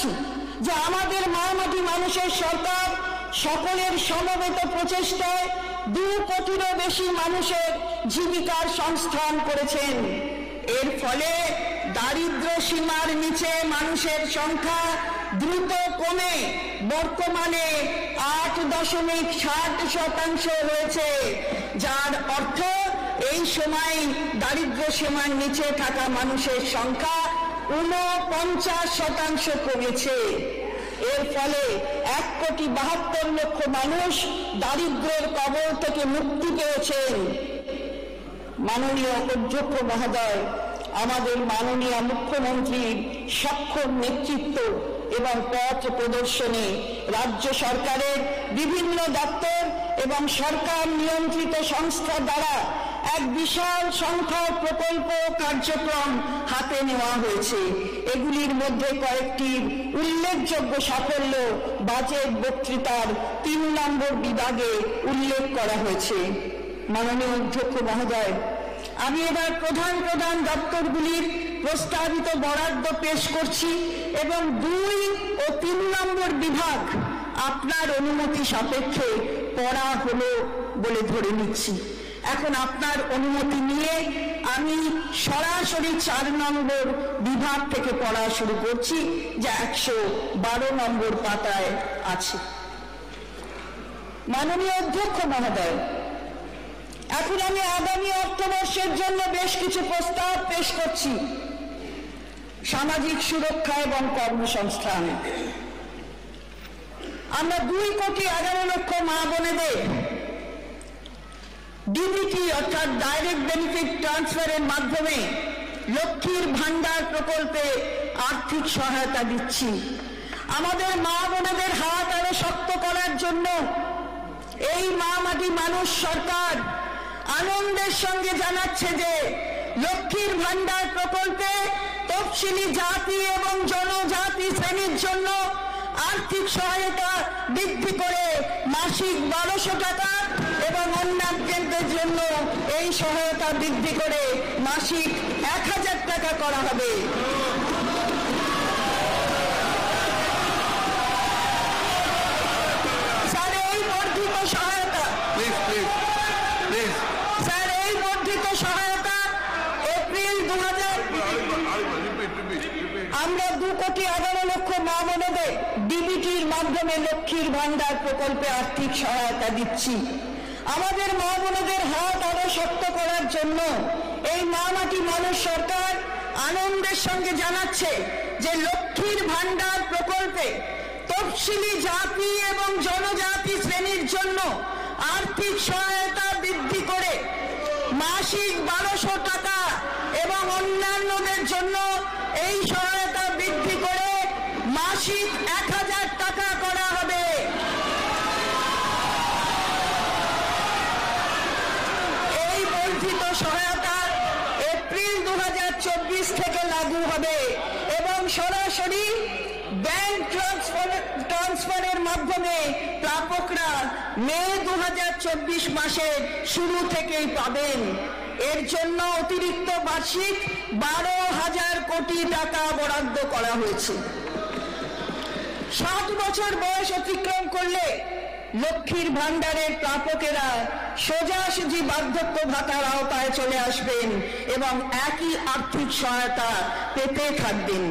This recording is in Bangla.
জানাচ্ছি যে আমাদের মা-মাটি মানুষের সরকার সকলের সমবেত প্রচেষ্টায় 2 কোটিরও বেশি মানুষের জীবিকার সংস্থান করেছেন। এর ফলে দারিদ্র সীমার নিচে মানুষের সংখ্যা দ্রুত কমে বর্তমানে 8.60% হয়েছে, যার অর্থ এই সময় দারিদ্র সীমার নিচে থাকা মানুষের সংখ্যা 49% কমেছে। এর ফলে 1,72,00,000 মানুষ দারিদ্র্যের কবল থেকে মুক্তি পেয়েছেন। মাননীয় অধ্যক্ষ মহোদয়, আমাদের মাননীয় মুখ্যমন্ত্রীর সক্ষম নেতৃত্ব এবং পথ প্রদর্শনে রাজ্য সরকারের বিভিন্ন দপ্তর এবং সরকার নিয়ন্ত্রিত সংস্থা দ্বারা এক বিশাল সংখ্যক প্রকল্প কার্যক্রম হাতে নেওয়া হয়েছে। এগুলির মধ্যে কয়েকটি উল্লেখযোগ্য সাফল্য বাজেট বক্তৃতার 3 নম্বর বিভাগে উল্লেখ করা হয়েছে। মাননীয় অধ্যক্ষ মহোদয়, আমি এবার প্রধান প্রধান দপ্তরগুলির প্রস্তাবিত বরাদ্দ পেশ করছি এবং 2 ও 3 নম্বর বিভাগ আপনার অনুমতি সাপেক্ষে পড়া হলো বলে ধরে নিচ্ছি। এখন আপনার অনুমতি নিয়ে আমি সরাসরি 4 নম্বর বিভাগ থেকে পড়া শুরু করছি, যা 112 নম্বর পাতায় আছে। মাননীয় অধ্যক্ষ মহোদয়, এখন আমি আগামী অর্থবর্ষের জন্য বেশ কিছু প্রস্তাব পেশ করছি। সামাজিক সুরক্ষা এবং কর্মসংস্থান। আমরা 2,11,00,000 মা বোনেদের ডিবিটি অর্থাৎ ডাইরেক্ট বেনিফিট ট্রান্সফারের মাধ্যমে লক্ষ্মীর ভান্ডার প্রকল্পে আর্থিক সহায়তা দিচ্ছি। আমাদের মা বোনেদের হাত আরো শক্ত করার জন্য এই মা-মাটি মানুষ সরকার আনন্দের সঙ্গে জানাচ্ছে যে লক্ষ্মীর ভান্ডার প্রকল্পে তফসিলি জাতি এবং জনজাতি শ্রেণীর জন্য আর্থিক সহায়তা বৃদ্ধি করে মাসিক 1200 টাকা এবং অন্যান্যদের জন্য এই সহায়তা বৃদ্ধি করে মাসিক 1000 টাকা করা হবে। স্যার, এই বর্ধিত সহায়তা স্যার এই বর্ধিত সহায়তা এপ্রিল 2000 আমরা 2,11,00,000 মা বোনেদের ডিবিটির মাধ্যমে লক্ষ্মীর ভান্ডার প্রকল্পে আর্থিক সহায়তা দিচ্ছি। আমাদের মা বোনেদের হাত আরো শক্ত করার জন্য এই মা-মাটি মানুষ সরকার আনন্দের সঙ্গে জানাচ্ছে যে লক্ষ্মীর ভান্ডার প্রকল্পে তফসিলি জাতি এবং জনজাতি শ্রেণীর জন্য আর্থিক সহায়তা বৃদ্ধি করে মাসিক 1200 টাকা এবং অন্যান্যদের জন্য এই সহায়তা বৃদ্ধি করে মাসিক 1000 টাকা করা হবে। এই বর্ধিত সহায়তা এপ্রিল 2024 থেকে লাগু হবে এবং সরাসরি ব্যাংক ট্রান্সফারের মাধ্যমে প্রাপকরা মে 2024 মাসের শুরু থেকেই পাবেন। এর জন্য অতিরিক্ত বার্ষিক 12,000 কোটি টাকা বরাদ্দ করা হয়েছে। 60 বছর বয়স অতিক্রম করলে লক্ষ্মীর ভান্ডারের প্রাপকেরা সোজাসুজি বার্ধক্য ভাতার আওতায় চলে আসবেন এবং একই আর্থিক সহায়তা পেতে থাকবেন।